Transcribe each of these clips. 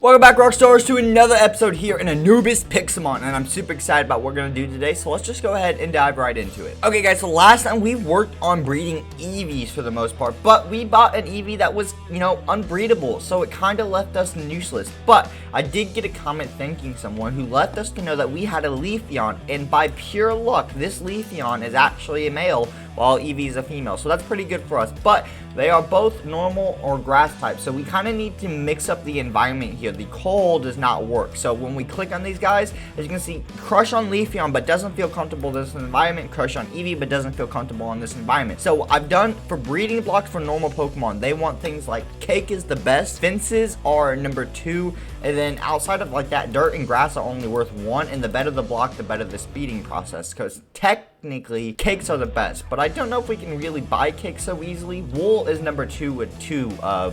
Welcome back, Rockstars, to another episode here in Anubis Pixelmon, and I'm super excited about what we're going to do today, so let's just go ahead and dive right into it. Okay, guys, so last time we worked on breeding Eevees for the most part, but we bought an Eevee that was, unbreedable, so it kind of left us useless. But I did get a comment thanking someone who let us to know that we had a Leafeon, and by pure luck, this Leafeon is actually a male, while Eevee is a female, so that's pretty good for us. But they are both normal or grass types, so we kind of need to mix up the environment here. The coal does not work, so when we click on these guys, as you can see, Crush on Leafeon but doesn't feel comfortable in this environment, Crush on Eevee but doesn't feel comfortable in this environment. So I've done for breeding blocks for normal Pokemon, they want things like Cake is the best, Fences are number 2, and then outside of like that, dirt and grass are only worth 1, and the better the block, the better the speeding process, because technically cakes are the best, but I don't know if we can really buy cakes so easily. Wool is number 2 with 2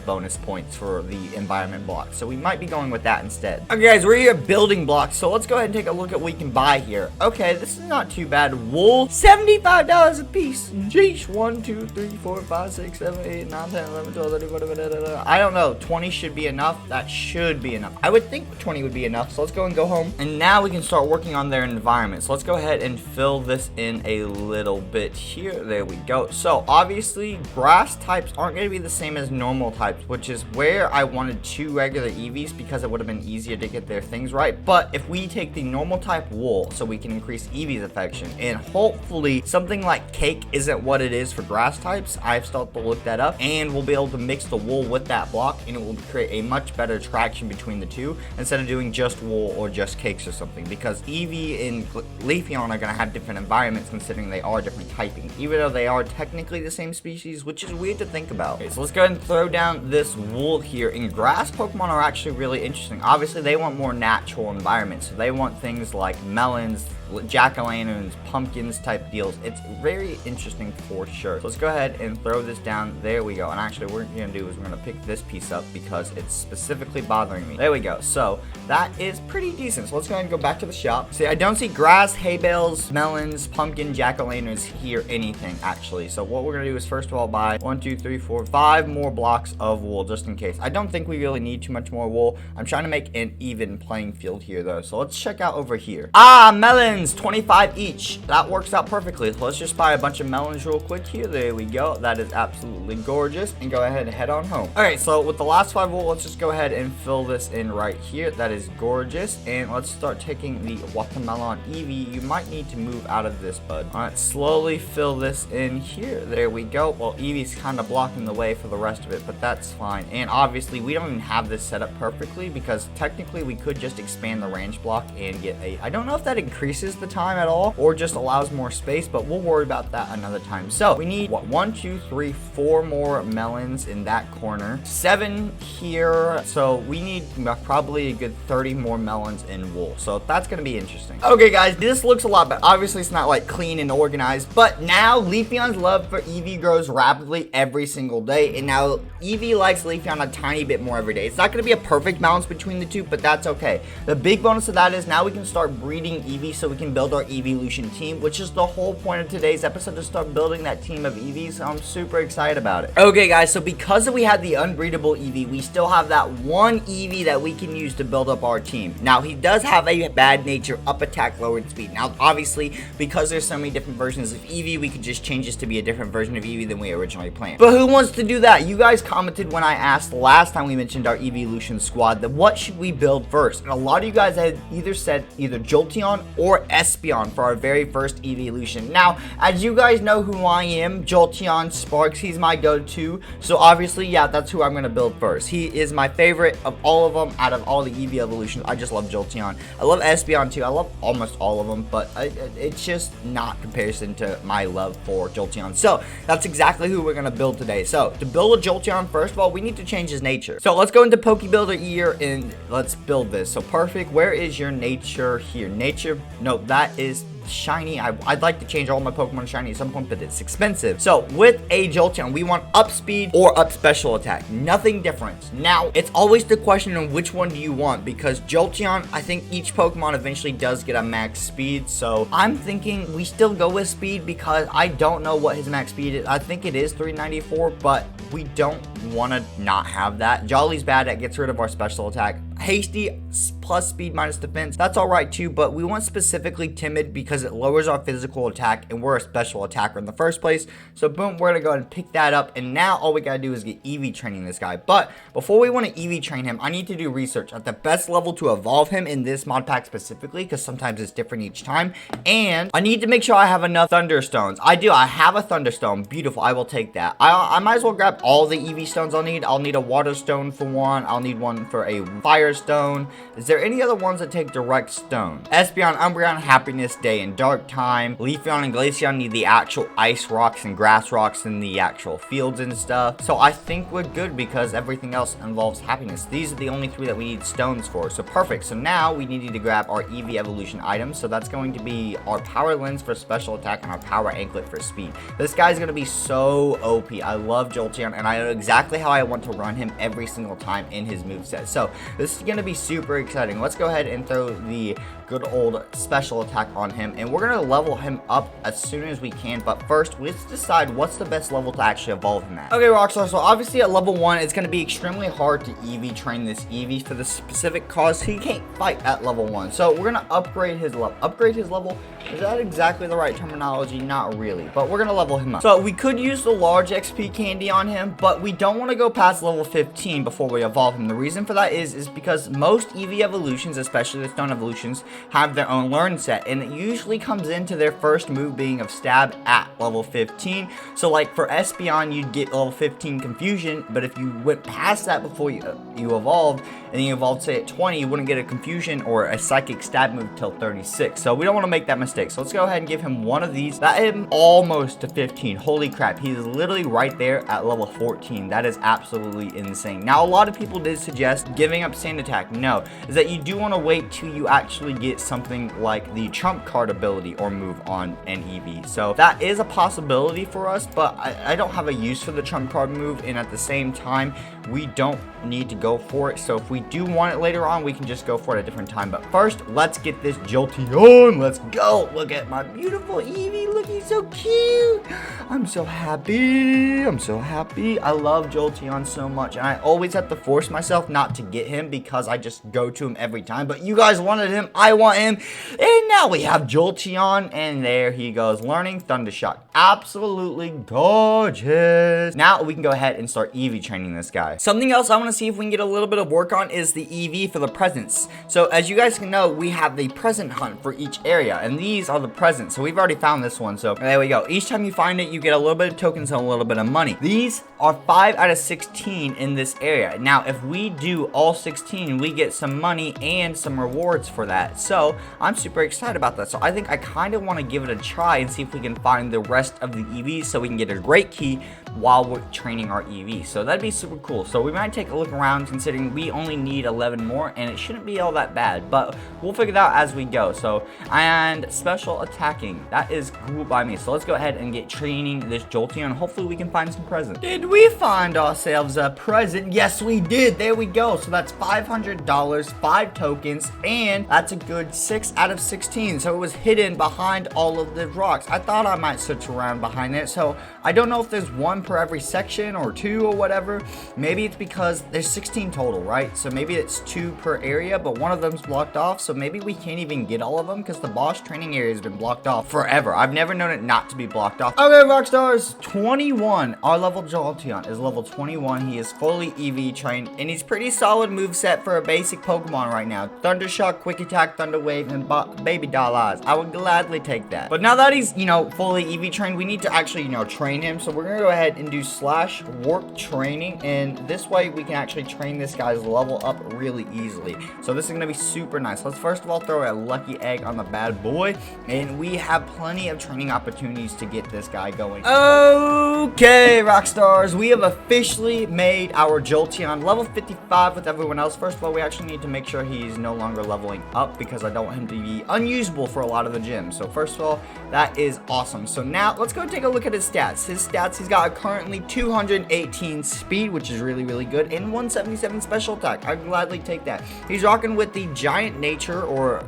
bonus points for the environment block, so we might be going with that instead. Okay, guys, we're here building blocks, so let's go ahead and take a look at what we can buy here. Okay, this is not too bad. Wool, $75 a piece. Jeez, 1, 2, 3, 4, 5, 6, 7, 8, 9, 10, 11, 12, 13, 14, I don't know, 20 should be enough. That should be enough. I would think 20 would be enough, so let's go and go home. And now we can start working on their environment. So let's go ahead and fill this in a little bit here. There we go. So obviously grass types aren't going to be the same as normal types, which is where I wanted 2 regular Eevees because it would have been easier to get their things right. But if we take the normal type wool, so we can increase Eevee's affection, and hopefully something like cake isn't what it is for grass types. I've started to look that up, and we'll be able to mix the wool with that block, and it will create a much better traction between the two instead of doing just wool or just cakes or something, because Eevee and Leafeon are going to have different environments considering they are different typing, even though they are technically the same species, which is weird to think about. Okay, so let's go ahead and throw down this wool here. And grass Pokemon are actually really interesting. Obviously they want more natural environments, so they want things like melons, jack-o'-lanterns, pumpkins type deals. It's very interesting for sure. So let's go ahead and throw this down. There we go. And actually what we're going to do is we're going to pick this piece up because it's specifically bothering me. There we go. So that is pretty decent. So let's go ahead and go back to the shop. See, I don't see grass, hay bales, melons, pumpkin, jack-o'-lanterns here, anything actually. So what we're going to do is first of all buy 1, 2, 3, 4, 5 more blocks of wool just in case. I don't think we really need too much more wool. I'm trying to make an even playing field here though. So let's check out over here. Melons, 25 each. That works out perfectly. So let's just buy a bunch of melons real quick here. There we go. That is absolutely gorgeous. And go ahead and head on home. All right, so with the last 5 wool, let's just go ahead and fill this in right here. That is gorgeous. And let's start taking the watermelon Eevee. You might need to move out of this, bud. All right, slowly fill this in here. There we go. Well, Eevee's kind of blocking the way for the rest of it, but that's fine. And obviously we don't even have this set up perfectly because technically we could just expand the range block and get a, I don't know if that increases the time at all or just allows more space, but we'll worry about that another time. So we need what, 1, 2, 3, 4 more melons in that corner, 7 here, so we need probably a good 30 more melons in wool. So that's gonna be interesting. Okay guys, this looks a lot better. Obviously it's not like clean and organized, but now Leafeon's love for Eevee grows rapidly every single day, and now Eevee likes Leafeon a tiny bit more every day. It's not gonna be a perfect balance between the two, but that's okay. The big bonus of that is now we can start breeding Eevee so we can build our Eeveelution team, which is the whole point of today's episode, to start building that team of Eevees. So I'm super excited about it. Okay guys, so because we had the unbreedable Eevee, we still have that one Eevee that we can use to build up our team. Now he does have a bad nature, up attack, lowered speed. Now obviously because there's so many different versions of Eevee, we could just change this to be a different version of Eevee than we originally planned. But who wants to do that? You guys commented when I asked last time we mentioned our Eeveelution squad that what should we build first, and a lot of you guys had either said either Jolteon or Espeon for our very first Eeveelution. Now, as you guys know who I am, Jolteon Sparks, he's my go-to. So obviously, yeah, that's who I'm going to build first. He is my favorite of all of them, out of all the Eevee evolutions. I just love Jolteon. I love Espeon too. I love almost all of them, but it's just not comparison to my love for Jolteon. So that's exactly who we're going to build today. So to build a Jolteon, first of all, we need to change his nature. So let's go into Pokebuilder here and let's build this. So perfect. Where is your nature here? Nature, no, that is shiny. I'd like to change all my Pokemon to shiny at some point, but it's expensive. So with a Jolteon, we want up speed or up special attack. Nothing different. Now, it's always the question of which one do you want, because Jolteon, I think each Pokemon eventually does get a max speed. So I'm thinking we still go with speed because I don't know what his max speed is. I think it is 394, but we don't want to not have that. Jolly's bad. That gets rid of our special attack. hasty plus speed minus defense. That's all right too, but we want specifically timid because it lowers our physical attack and we're a special attacker in the first place. So boom, we're gonna go ahead and pick that up, and now all we gotta do is get Eevee training this guy. But before we want to Eevee train him, I need to do research at the best level to evolve him in this mod pack specifically, because sometimes it's different each time. And I need to make sure I have enough Thunderstones. I do. I have a Thunderstone. Beautiful. I will take that. I might as well grab all the Eevee stones I'll need. I'll need a Water Stone for one. I'll need one for a Fire Stone. Is there any other ones that take direct stone? Espeon, Umbreon, Happiness, Day, and Dark Time. Leafeon and Glaceon need the actual ice rocks and grass rocks in the actual fields and stuff. So I think we're good because everything else involves happiness. These are the only three that we need stones for. So perfect. So now we need to grab our Eevee evolution items. So that's going to be our power lens for special attack and our power anklet for speed. This guy's going to be so OP. I love Jolteon, and I know exactly how I want to run him every single time in his moveset. So this is going to be super exciting. Let's go ahead and throw the good old special attack on him, and we're going to level him up as soon as we can. But first, let's decide what's the best level to actually evolve him at. Okay, Rockstar, so obviously at level 1, it's going to be extremely hard to Eevee train this Eevee for the specific cause he can't fight at level 1. So we're going to upgrade his level. Upgrade his level? Is that exactly the right terminology? Not really, but we're going to level him up. So we could use the large XP candy on him, but we don't want to go past level 15 before we evolve him. The reason for that is because most Eevee evolutions, especially the stone evolutions, have their own learn set, and it usually comes into their first move being of stab at level 15. So like for Espeon, you'd get level 15 confusion, but if you went past that before you evolved, and then you evolved say at 20, you wouldn't get a confusion or a psychic stab move till 36. So we don't want to make that mistake. So let's go ahead and give him one of these. That hit him almost to 15. Holy crap, he's literally right there at level 14. That is absolutely insane. Now a lot of people did suggest giving up Sand Attack. No, is that you do want to wait till you actually get something like the trump card ability or move on An Eevee. So that is a possibility for us, but I don't have a use for the trump card move, and at the same time we don't need to go for it. So if we do want it later on, we can just go for it at a different time. But first, let's get this Jolteon. Let's go. Look at my beautiful Eevee. Look, he's so cute. I'm so happy. I'm so happy. I love Jolteon so much, and I always have to force myself not to get him because I just go to him every time. But you guys wanted him. I want him. And now we have Jolteon, and there he goes. Learning Thundershock. Absolutely gorgeous. Now we can go ahead and start Eevee training this guy. Something else I want to see if we can get a little bit of work on is the Eevee for the presents. So as you guys can know, we have the present hunt for each area, and these are the presents. So we've already found this one. So there we go. Each time you find it, you get a little bit of tokens and a little bit of money. These are 5 out of 16 in this area. Now, if we do all 16, we get some money and some rewards for that. So I'm super excited about that. So I think I kind of want to give it a try and see if we can find the rest of the Eevees so we can get a great key while we're training our Eevee. So that'd be super cool. So we might take a look around, considering we only need 11 more, and it shouldn't be all that bad, but we'll figure it out as we go. So, and special attacking, that is cool by me. So let's go ahead and get training this Jolteon. Hopefully we can find some present. Did we find ourselves a present? Yes, we did. There we go. So that's $500, 5 tokens, and that's a good 6 out of 16. So it was hidden behind all of the rocks. I thought I might search around behind it. So I don't know if there's 1 per every section or 2 or whatever. Maybe it's because there's 16 total, right? So maybe it's 2 per area, but one of them's blocked off. So maybe we can't even get all of them because the boss training area has been blocked off forever. I've never known it not to be blocked off. Okay, Rockstars, 21. Our level Jolteon is level 21. He is fully Eevee trained, and he's pretty solid moveset for a basic Pokemon right now. Thundershock, Quick Attack, Thunder Wave, and Baby Doll Eyes. I would gladly take that. But now that he's, fully Eevee trained, we need to actually, train him. So we're going to go ahead and do /warp training, and this way we can actually train this guy's level up really easily. So this is going to be super nice. Let's first of all throw a lucky egg on the bad boy, and we have plenty of training opportunities to get this guy going. Okay, Rockstars, we have officially made our Jolteon level 55 with everyone else. First of all, we actually need to make sure he's no longer leveling up because I don't want him to be unusable for a lot of the gyms. So first of all, that is awesome. So now let's go take a look at his stats. His stats, he's got currently 218 speed, which is really, really good, and 177 special attack. I'd gladly take that. He's rocking with the giant nature or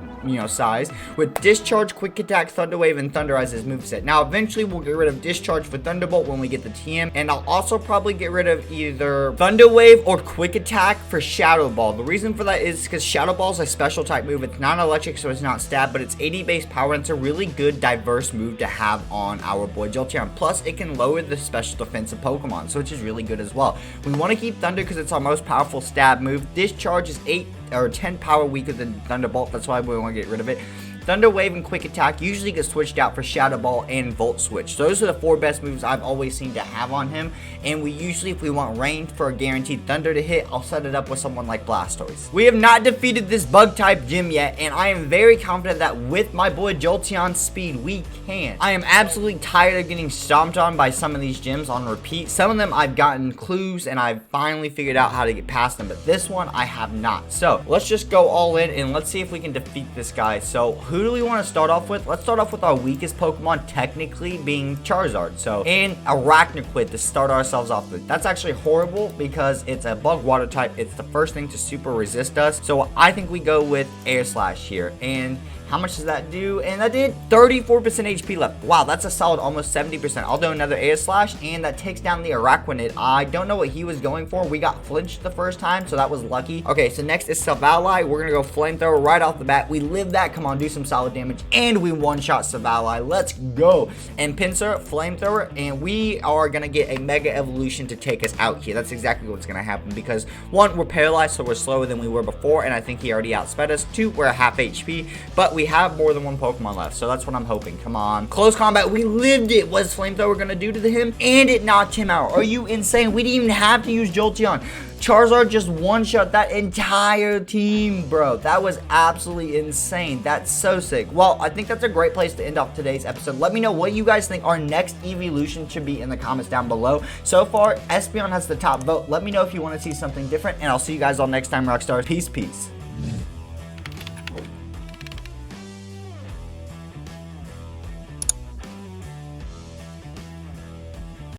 size, with Discharge, Quick Attack, Thunder Wave, and Thunder as his moveset. Now, eventually, we'll get rid of Discharge for Thunderbolt when we get the TM, and I'll also probably get rid of either Thunder Wave or Quick Attack for Shadow Ball. The reason for that is because Shadow Ball is a special type move. It's not electric, so it's not stab, but it's 80 base power, and it's a really good, diverse move to have on our boy Jolteon. Plus, it can lower the special defense of Pokemon, so which is really good as well. We want to keep Thunder because it's our most powerful stab move. Discharge is 8 or 10 power weaker than Thunderbolt. That's why we want to get rid of it. Thunder Wave and Quick Attack usually get switched out for Shadow Ball and Volt Switch. Those are the 4 best moves I've always seen to have on him. And we usually, if we want range for a guaranteed Thunder to hit, I'll set it up with someone like Blastoise. We have not defeated this bug type gym yet, and I am very confident that with my boy Jolteon's speed, we can. I am absolutely tired of getting stomped on by some of these gyms on repeat. Some of them I've gotten clues and I've finally figured out how to get past them, but this one I have not. So let's just go all in and let's see if we can defeat this guy. So who do we want to start off with? Let's start off with our weakest Pokemon, technically being Charizard. So, and Arachnoquid to start ourselves off with. That's actually horrible because it's a bug water type. It's the first thing to super resist us. So I think we go with Air Slash here. And how much does that do? And that did 34% HP left. Wow, that's a solid almost 70%. I'll do another Air Slash, and that takes down the Arachnoquid. I don't know what he was going for. We got flinched the first time, so that was lucky. Okay, so next is Savalai. We're gonna go Flamethrower right off the bat. We live that. Come on, do some solid damage. And we one-shot Savalai. Let's go. And Pinsir, Flamethrower, and we are gonna get a Mega Evolution to take us out here. That's exactly what's gonna happen because 1, we're paralyzed, so we're slower than we were before, and I think he already outsped us. 2, we're a half HP, but we have more than 1 Pokemon left, so that's what I'm hoping. Come on. Close combat. We lived it. What's Flamethrower gonna do to him? And it knocked him out. Are you insane? We didn't even have to use Jolteon. Charizard just one-shot that entire team, bro. That was absolutely insane. That's so sick. Well, I think that's a great place to end off today's episode. Let me know what you guys think our next evolution should be in the comments down below. So far, Espeon has the top vote. Let me know if you want to see something different, and I'll see you guys all next time, Rockstars. Peace, peace.